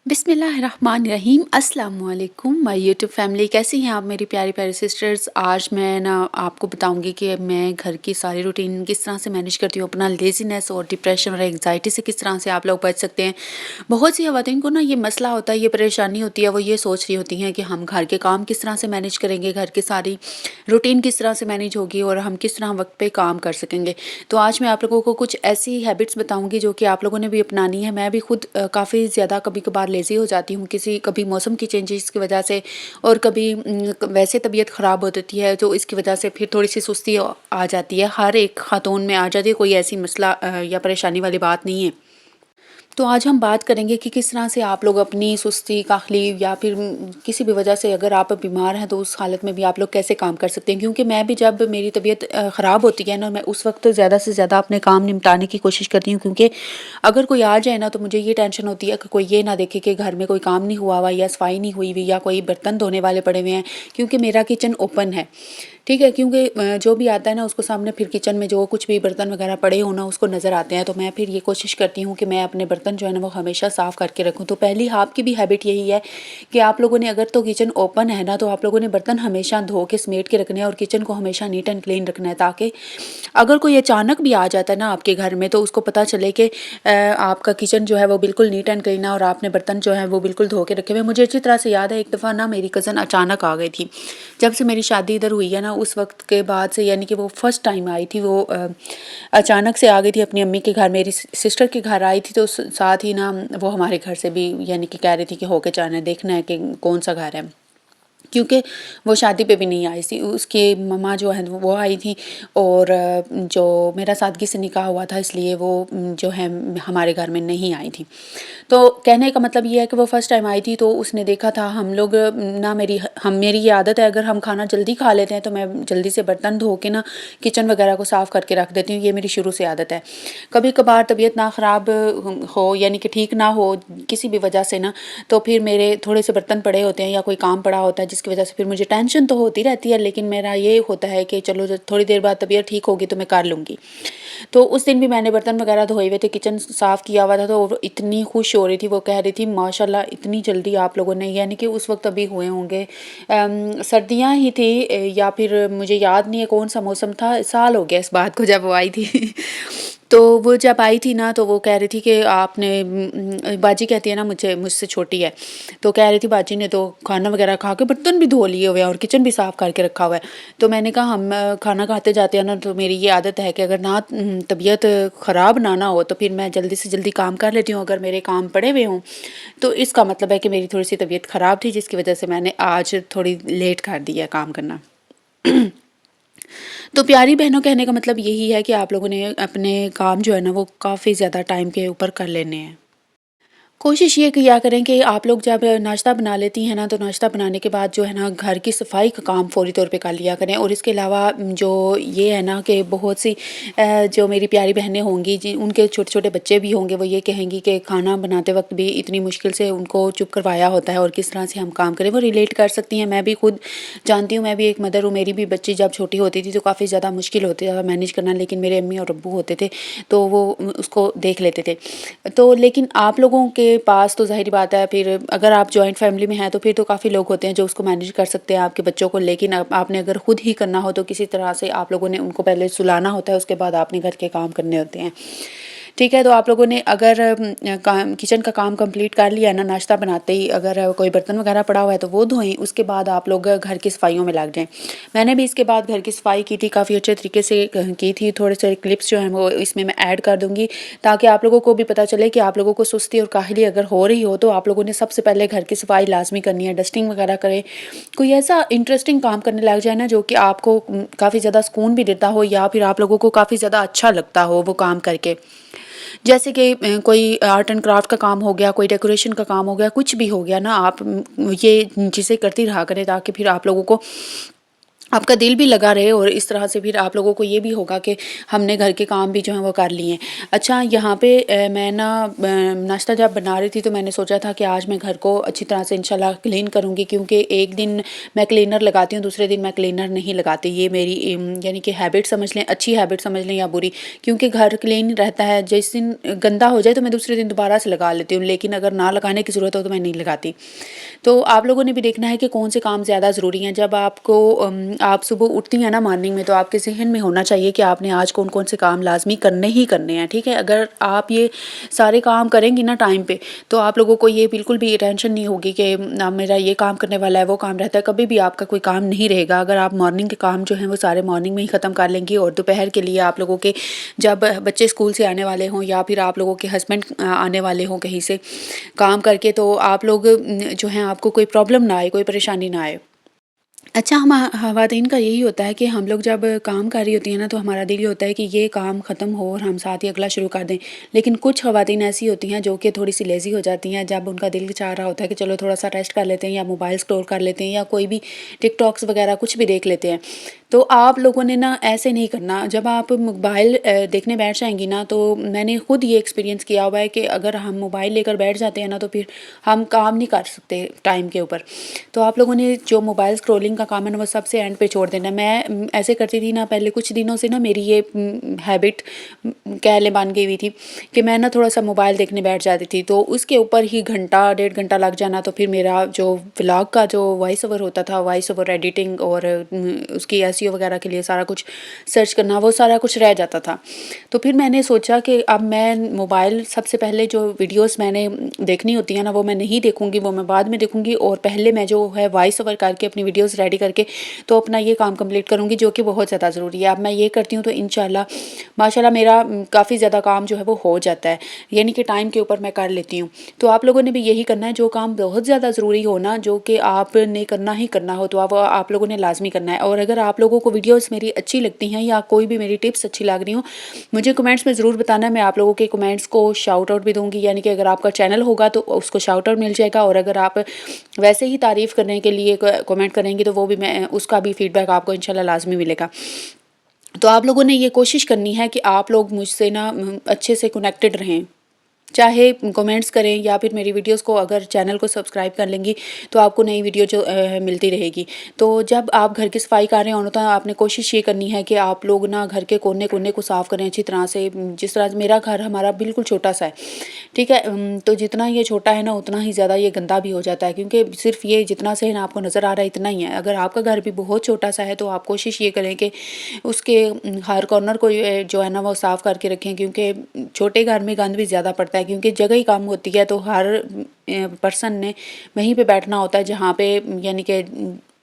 बिस्मिल्लाहिर्रहमानिर्रहीम अस्सलाम वालेकुम माय यूट्यूब फैमिली। कैसी हैं आप मेरी प्यारी प्यारी सिस्टर्स। आज मैं ना आपको बताऊंगी कि मैं घर की सारी रूटीन किस तरह से मैनेज करती हूँ। अपना लेज़ीनेस और डिप्रेशन और एंग्जाइटी से किस तरह से आप लोग बच सकते हैं। बहुत सी ख़वातीन को ना ये मसला होता है, ये परेशानी होती है, वो ये सोच रही होती हैं कि हम घर के काम किस तरह से मैनेज करेंगे, घर की सारी रूटीन किस तरह से मैनेज होगी और हम किस तरह वक्त पे काम कर सकेंगे। तो आज मैं आप लोगों को कुछ ऐसी हैबिट्स बताऊंगी जो कि आप लोगों ने भी अपनानी है। मैं भी खुद काफ़ी ज़्यादा कभी कभार लेज़ी हो जाती हूँ, कभी मौसम की चेंजेस की वजह से, और कभी वैसे तबीयत ख़राब हो जाती है तो इसकी वजह से फिर थोड़ी सी सुस्ती आ जाती है। हर एक खातून में आ जाती है, कोई ऐसी मसला या परेशानी वाली बात नहीं है। तो आज हम बात करेंगे कि किस तरह से आप लोग अपनी सुस्ती, काहली या फिर किसी भी वजह से अगर आप बीमार हैं तो उस हालत में भी आप लोग कैसे काम कर सकते हैं। क्योंकि मैं भी जब मेरी तबीयत ख़राब होती है ना, मैं उस वक्त ज़्यादा से ज़्यादा अपने काम निपटाने की कोशिश करती हूँ। क्योंकि अगर कोई आ जाए ना तो मुझे ये टेंशन होती है कि कोई ये ना देखे कि घर में कोई काम नहीं हुआ हुआ या सफाई नहीं हुई हुई या कोई बर्तन धोने वाले पड़े हुए हैं। क्योंकि मेरा किचन ओपन है, ठीक है। क्योंकि जो भी आता है ना उसको सामने फिर किचन में जो कुछ भी बर्तन वगैरह पड़े हो ना उसको नज़र आते हैं। तो मैं फिर ये कोशिश करती हूँ कि मैं अपने बर्तन जो है ना वो हमेशा साफ़ करके रखूँ। तो पहली आपकी भी हैबिट यही है कि आप लोगों ने अगर तो किचन ओपन है ना तो आप लोगों ने बर्तन हमेशा धो के समेट के रखने हैं और किचन को हमेशा नीट एंड क्लीन रखना है, ताकि अगर कोई अचानक भी आ जाता है ना आपके घर में तो उसको पता चले कि आपका किचन जो है वो बिल्कुल नीट एंड क्लीन है और आपने बर्तन जो है वो बिल्कुल धो के रखे हुए। मुझे अच्छी तरह से याद है, एक दफ़ा ना मेरी कज़न अचानक आ गई थी। जब से मेरी शादी इधर हुई है ना उस वक्त के बाद से, यानी कि वो फर्स्ट टाइम आई थी, वो अचानक से आ गई थी अपनी अम्मी के घर, मेरी सिस्टर के घर आई थी। तो साथ ही ना वो हमारे घर से भी यानी कि कह रही थी कि होके जाना है, देखना है कि कौन सा घर है। क्योंकि वो शादी पे भी नहीं आई थी, उसके मम्मा जो है वो आई थी। और जो मेरा सादगी से निकाह हुआ था इसलिए वो जो है हमारे घर में नहीं आई थी। तो कहने का मतलब ये है कि वो फर्स्ट टाइम आई थी तो उसने देखा था हम लोग ना, मेरी ये आदत है, अगर हम खाना जल्दी खा लेते हैं तो मैं जल्दी से बर्तन धो के ना किचन वगैरह को साफ़ करके रख देती हूँ। ये मेरी शुरू से आदत है। कभी कभार तबीयत ना ख़राब हो यानी कि ठीक ना हो किसी भी वजह से ना, तो फिर मेरे थोड़े से बर्तन पड़े होते हैं या कोई काम पड़ा होता है जिसकी वजह से फिर मुझे टेंशन तो होती रहती है, लेकिन मेरा ये होता है कि चलो जब थोड़ी देर बाद तबीयत ठीक होगी तो मैं कर लूँगी। तो उस दिन भी मैंने बर्तन वगैरह धोए हुए थे, किचन साफ़ किया हुआ था। तो वो इतनी खुश हो रही थी, वो कह रही थी माशाल्लाह इतनी जल्दी आप लोगों ने, यानी कि उस वक्त अभी हुए होंगे सर्दियाँ ही थी या फिर मुझे याद नहीं है कौन सा मौसम था, साल हो गया इस बात को जब वो आई थी। तो वो जब आई थी ना तो वो कह रही थी कि आपने बाजी कहती है ना, मुझसे छोटी है, तो कह रही थी बाजी ने तो खाना वगैरह खा के बर्तन भी धो लिए हुए हैं और किचन भी साफ़ करके रखा हुआ है। तो मैंने कहा हम खाना खाते जाते हैं ना तो मेरी ये आदत है कि अगर ना तबीयत ख़राब ना हो तो फिर मैं जल्दी से जल्दी काम कर लेती हूँ। अगर मेरे काम पड़े हुए हों तो इसका मतलब है कि मेरी थोड़ी सी तबीयत ख़राब थी जिसकी वजह से मैंने आज थोड़ी लेट कर दिया काम करना। तो प्यारी बहनों, कहने का मतलब यही है कि आप लोगों ने अपने काम जो है ना वो काफ़ी ज़्यादा टाइम के ऊपर कर लेने हैं। कोशिश ये किया करें कि आप लोग जब नाश्ता बना लेती हैं ना तो नाश्ता बनाने के बाद जो है ना घर की सफाई का काम फ़ौरी तौर पे कर लिया करें। और इसके अलावा जो ये है ना कि बहुत सी जो मेरी प्यारी बहनें होंगी जी, उनके छोटे छोटे बच्चे भी होंगे, वो ये कहेंगी कि खाना बनाते वक्त भी इतनी मुश्किल से उनको चुप करवाया होता है और किस तरह से हम काम करें, वो रिलेट कर सकती हैं। मैं भी खुद जानती हूँ, मैं भी एक मदर हूँ, मेरी भी बच्ची जब छोटी होती थी तो काफ़ी ज़्यादा मुश्किल होती था मैनेज करना, लेकिन मेरे अम्मी और अब्बू होते थे तो वो उसको देख लेते थे। तो लेकिन आप लोगों के पास तो ज़ाहिर बात है, फिर अगर आप जॉइंट फैमिली में हैं तो फिर तो काफ़ी लोग होते हैं जो उसको मैनेज कर सकते हैं आपके बच्चों को। लेकिन आपने अगर खुद ही करना हो तो किसी तरह से आप लोगों ने उनको पहले सुलाना होता है, उसके बाद आपने घर के काम करने होते हैं। ठीक है, तो आप लोगों ने अगर काम किचन का काम कंप्लीट कर लिया है ना, नाश्ता बनाते ही अगर कोई बर्तन वगैरह पड़ा हुआ है तो वो धोएं, उसके बाद आप लोग घर की सफाइयों में लग जाएं। मैंने भी इसके बाद घर की सफाई की थी, काफ़ी अच्छे तरीके से की थी। थोड़े से क्लिप्स जो हैं वो इसमें मैं ऐड कर दूँगी ताकि आप लोगों को भी पता चले कि आप लोगों को सुस्ती और काहली अगर हो रही हो तो आप लोगों ने सबसे पहले घर की सफाई लाजमी करनी है, डस्टिंग वगैरह करें। कोई ऐसा इंटरेस्टिंग काम करने लग जाए ना जो कि आपको काफ़ी ज़्यादा सुकून भी देता हो या फिर आप लोगों को काफ़ी ज़्यादा अच्छा लगता हो वो काम करके। जैसे कि कोई आर्ट एंड क्राफ्ट का काम हो गया, कोई डेकोरेशन का काम हो गया, कुछ भी हो गया ना, आप ये चीज़ें करती रहा करें ताकि फिर आप लोगों को आपका दिल भी लगा रहे और इस तरह से फिर आप लोगों को ये भी होगा कि हमने घर के काम भी जो हैं वो कर लिए हैं। अच्छा, यहाँ पे मैं ना नाश्ता जब बना रही थी तो मैंने सोचा था कि आज मैं घर को अच्छी तरह से इंशाल्लाह क्लीन करूँगी, क्योंकि एक दिन मैं क्लीनर लगाती हूँ, दूसरे दिन मैं क्लीनर नहीं लगाती। ये मेरी यानी कि हैबिट समझ लें, अच्छी हैबिट समझ लें या बुरी, क्योंकि घर क्लीन रहता है। जिस दिन गंदा हो जाए तो मैं दूसरे दिन दोबारा से लगा लेती हूँ, लेकिन अगर ना लगाने की ज़रूरत हो तो मैं नहीं लगाती। तो आप लोगों ने भी देखना है कि कौन से काम ज़्यादा ज़रूरी हैं। जब आपको आप सुबह उठती हैं ना मॉर्निंग में, तो आपके ज़हन में होना चाहिए कि आपने आज कौन-कौन से काम लाज़मी करने ही करने हैं, ठीक है? अगर आप ये सारे काम करेंगी ना टाइम पे, तो आप लोगों को ये बिल्कुल भी टेंशन नहीं होगी कि मेरा ये काम करने वाला है, वो काम रहता है, कभी भी आपका कोई काम नहीं रहेगा। अगर आप मॉर्निंग के काम जो हैं वो सारे मॉर्निंग में ही ख़त्म कर लेंगी, और दोपहर के लिए आप लोगों के जब बच्चे स्कूल से आने वाले हों या फिर आप लोगों के हस्बैंड आने वाले हों कहीं से काम करके, तो आप लोग जो हैं आपको कोई प्रॉब्लम ना आए, कोई परेशानी ना आए। अच्छा, हम ख़वातीन का यही होता है कि हम लोग जब काम कर रही होती हैं ना, तो हमारा दिल ये होता है कि ये काम ख़त्म हो और हम साथ ही अगला शुरू कर दें। लेकिन कुछ ख़वातीन ऐसी होती हैं जो कि थोड़ी-सी लेज़ी हो जाती हैं, जब उनका दिल चाह रहा होता है कि चलो थोड़ा-सा रेस्ट कर लेते हैं या मोबाइल स्क्रॉल कर लेते हैं या कोई भी टिकटॉक्स वग़ैरह कुछ भी देख लेते हैं। तो आप लोगों ने ना ऐसे नहीं करना। जब आप मोबाइल देखने बैठ जाएँगी ना, तो मैंने खुद ये एक्सपीरियंस किया हुआ है कि अगर हम मोबाइल लेकर बैठ जाते हैं ना, तो फिर हम काम नहीं कर सकते टाइम के ऊपर। तो आप लोगों ने जो मोबाइल स्क्रॉलिंग का काम है ना, वो सबसे एंड पे छोड़ देना है। मैं ऐसे करती थी ना पहले कुछ दिनों से ना, मेरी ये हैबिट कह लें बन गई हुई थी कि मैं ना थोड़ा-सा मोबाइल देखने बैठ जाती थी, तो उसके ऊपर ही घंटा, डेढ़ घंटा लग जाना। तो फिर मेरा जो व्लॉग का जो वॉइस ओवर होता था, वॉइस ओवर एडिटिंग और उसकी एसईओ वगैरह के लिए सारा कुछ सर्च करना, वो सारा कुछ रह जाता था। तो फिर मैंने सोचा कि अब मैं मोबाइल सबसे पहले जो वीडियोज़ मैंने देखनी होती हैं ना, वो मैं नहीं देखूँगी, वो मैं बाद में देखूँगी, और पहले मैं जो है वॉइस ओवर करके अपनी वीडियोज़ रेडी करके तो अपना ये काम कंप्लीट करूँगी, जो कि बहुत ज़्यादा ज़रूरी है। अब मैं ये करती हूँ तो इंशाल्लाह माशाल्लाह मेरा काफ़ी ज़्यादा काम जो है वो हो जाता है, यानी कि टाइम के ऊपर मैं कर लेती हूँ। तो आप लोगों ने भी यही करना है, जो काम बहुत ज़्यादा ज़रूरी हो ना, जो कि आपने करना ही करना हो, तो आप लोगों ने लाज़मी करना है। और अगर आप लोगों को वीडियोज़ मेरी अच्छी लगती हैं या कोई भी मेरी टिप्स अच्छी लग रही हों, मुझे कमेंट्स में ज़रूर बताना है। मैं आप लोगों के कमेंट्स को शाउट आउट भी दूँगी, यानी कि अगर आपका चैनल होगा तो उसको शाउट आउट मिल जाएगा, और अगर आप वैसे ही तारीफ़ करने के लिए कमेंट करेंगे तो वो भी मैं उसका भी फीडबैक आपको इंशाल्लाह लाज़मी मिलेगा। तो आप लोगों ने ये कोशिश करनी है कि आप लोग मुझसे ना अच्छे से कनेक्टेड रहें। चाहे कमेंट्स करें या फिर मेरी वीडियोस को अगर चैनल को सब्सक्राइब कर लेंगी, तो आपको नई वीडियो जो मिलती रहेगी। तो जब आप घर की सफाई कर रहे हो ना, तो आपने कोशिश ये करनी है कि आप लोग ना घर के कोने-कोने को साफ़ करें अच्छी तरह से। जिस तरह से मेरा घर हमारा बिल्कुल छोटा-सा है, ठीक है? तो जितना ये छोटा है ना, उतना ही ज़्यादा ये गंदा भी हो जाता है, क्योंकि सिर्फ़ ये जितना सहन आपको नज़र आ रहा है इतना ही है। अगर आपका घर भी बहुत छोटा-सा है, तो आप कोशिश ये करें कि उसके हर कॉर्नर को जो है ना वो साफ़ करके रखें, क्योंकि छोटे घर में गंद भी ज़्यादा पड़ता है, क्योंकि जगह ही कम होती है। तो हर पर्सन ने वहीं पे बैठना होता है जहाँ पे, यानी कि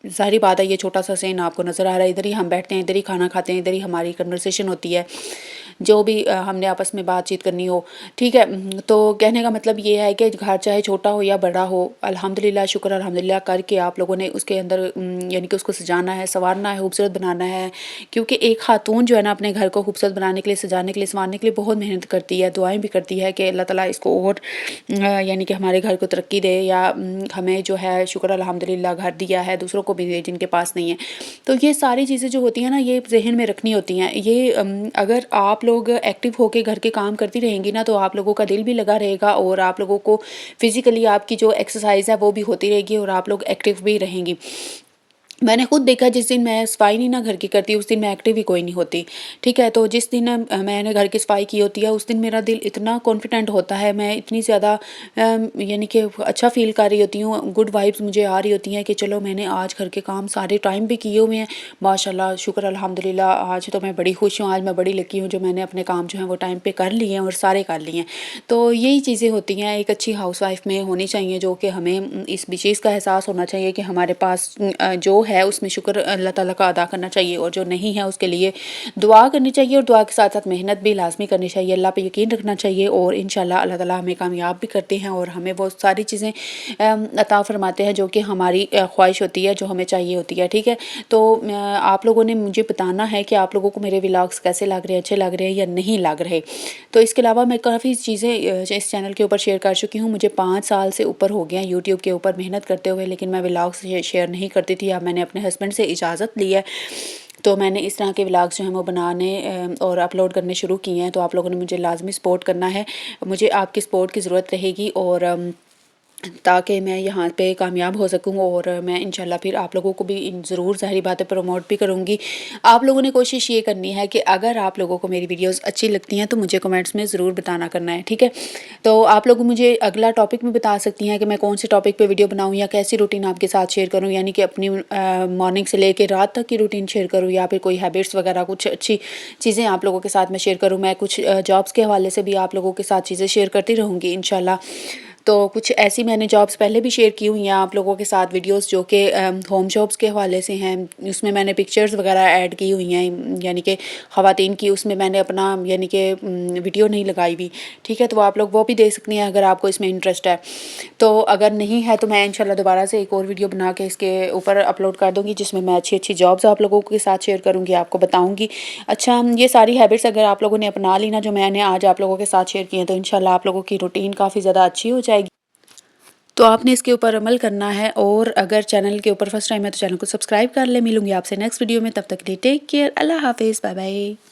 ज़ाहिर बात है ये छोटा-सा सहन आपको नज़र आ रहा है, इधर ही हम बैठते हैं, इधर ही खाना खाते हैं, इधर ही हमारी कन्वर्सेशन होती है, जो भी हमने आपस में बातचीत करनी हो, ठीक है? तो कहने का मतलब ये है कि घर चाहे छोटा हो या बड़ा हो, अल्हम्दुलिल्लाह, शुक्र अल्हम्दुलिल्लाह करके आप लोगों ने उसके अंदर यानी कि उसको सजाना है, संवारना है, खूबसूरत बनाना है। क्योंकि एक खातून जो है ना अपने घर को खूबसूरत बनाने के लिए, सजाने के लिए, संवारने के लिए बहुत मेहनत करती है, दुआएँ भी करती है कि अल्लाह ताला इसको और यानी कि हमारे घर को तरक्की दे, या हमें जो है शुक्र अल्हम्दुलिल्लाह घर दिया है, दूसरों को भी दे जिनके पास नहीं है। तो ये सारी चीज़ें जो होती हैं ना, ये ज़हन में रखनी होती हैं। ये अगर आप लोग एक्टिव होके घर के काम करती रहेंगी ना, तो आप लोगों का दिल भी लगा रहेगा, और आप लोगों को फिज़िकली आपकी जो एक्सरसाइज़ है वो भी होती रहेगी, और आप लोग एक्टिव भी रहेंगी। मैंने खुद देखा, जिस दिन मैं सफाई नहीं ना घर की करती, उस दिन मैं एक्टिव ही कोई नहीं होती, ठीक है? तो जिस दिन मैंने घर की सफाई की होती है, उस दिन मेरा दिल इतना कॉन्फिडेंट होता है, मैं इतनी ज़्यादा यानी कि अच्छा फ़ील कर रही होती हूँ, गुड वाइब्स मुझे आ रही होती हैं कि चलो मैंने आज घर के काम सारे टाइम पे किए हुए हैं, माशाल्लाह, शुक्र अल्हम्दुलिल्लाह। आज तो मैं बड़ी खुश हूँ, आज मैं बड़ी लकी हूँ जो मैंने अपने काम जो हैं वो टाइम पे कर लिए हैं, और सारे कर लिए हैं। तो यही चीज़ें होती हैं एक अच्छी हाउसवाइफ़ में होनी चाहिए, जो कि हमें इस भी चीज़ का एहसास होना चाहिए कि हमारे पास जो है उसमें शुक्र अल्लाह ताला का अदा करना चाहिए, और जो नहीं है उसके लिए दुआ करनी चाहिए, और दुआ के साथ साथ मेहनत भी लाजमी करनी चाहिए, अल्लाह पे यकीन रखना चाहिए, और इंशाल्लाह अल्लाह ताला हमें कामयाब भी करते हैं, और हमें वो सारी चीज़ें अता फरमाते हैं जो कि हमारी ख्वाहिश होती है, जो हमें चाहिए होती है, ठीक है? तो आप लोगों ने मुझे बताना है कि आप लोगों को मेरे व्लॉग्स कैसे लग रहे हैं, अच्छे लग रहे हैं या नहीं लग रहे। तो इसके अलावा मैं काफ़ी चीज़ें इस चैनल के ऊपर शेयर कर चुकी हूँ। मुझे 5 साल से ऊपर हो गए हैं यूट्यूब के ऊपर मेहनत करते हुए, लेकिन मैं व्लॉग्स शेयर नहीं करती थी। अब मैंने मैंने अपने हस्बैंड से इजाज़त ली है, तो मैंने इस तरह के व्लॉग्स जो हैं वो बनाने और अपलोड करने शुरू किए हैं। तो आप लोगों ने मुझे लाज़मी सपोर्ट करना है, मुझे आपकी सपोर्ट की ज़रूरत रहेगी और ताकि मैं यहाँ पे कामयाब हो सकूँ और मैं इंशाल्लाह फिर आप लोगों को भी ज़रूर ज़ाहिर बात है प्रमोट भी करूँगी। आप लोगों ने कोशिश ये करनी है कि अगर आप लोगों को मेरी वीडियोस अच्छी लगती हैं तो मुझे कमेंट्स में ज़रूर बताना करना है, ठीक है। तो आप लोग मुझे अगला टॉपिक भी बता सकती हैं कि मैं कौन से टॉपिक पे वीडियो बनाऊँ या कैसी रूटीन आपके साथ शेयर करूँ, यानी कि अपनी मॉर्निंग से लेकर रात तक की रूटीन शेयर करूँ या फिर कोई हैबिट्स वगैरह कुछ अच्छी चीज़ें आप लोगों के साथ मैं शेयर करूँ। मैं कुछ जॉब्स के हवाले से भी आप लोगों के साथ चीज़ें शेयर करती रहूँगी इंशाल्लाह। तो कुछ ऐसी मैंने जॉब्स पहले भी शेयर की हुई हैं आप लोगों के साथ वीडियोस जो कि होम जॉब्स के हवाले से हैं। उसमें मैंने पिक्चर्स वगैरह ऐड की हुई हैं, यानी कि ख़वातीन की, उसमें मैंने अपना यानी कि वीडियो नहीं लगाई हुई, ठीक है। तो आप लोग वो भी देख सकती हैं अगर आपको इसमें इंटरेस्ट है। तो अगर नहीं है तो मैं इंशाल्लाह दोबारा से एक और वीडियो बना के इसके ऊपर अपलोड कर दूँगी जिसमें मैं अच्छी अच्छी जॉब्स आप लोगों के साथ शेयर करूँगी, आपको बताऊँगी। अच्छा, ये सारी हैबिट्स अगर आप लोगों ने अपना ली ना जो मैंने आज आप लोगों के साथ शेयर की हैं, तो इंशाल्लाह आप लोगों की रूटीन काफ़ी ज़्यादा अच्छी हो जाएगी। तो आपने इसके ऊपर अमल करना है और अगर चैनल के ऊपर फर्स्ट टाइम है तो चैनल को सब्सक्राइब कर ले। मिलूँगी आपसे नेक्स्ट वीडियो में, तब तक के लिए टेक केयर, अल्लाह हाफ़िज़, बाय बाय।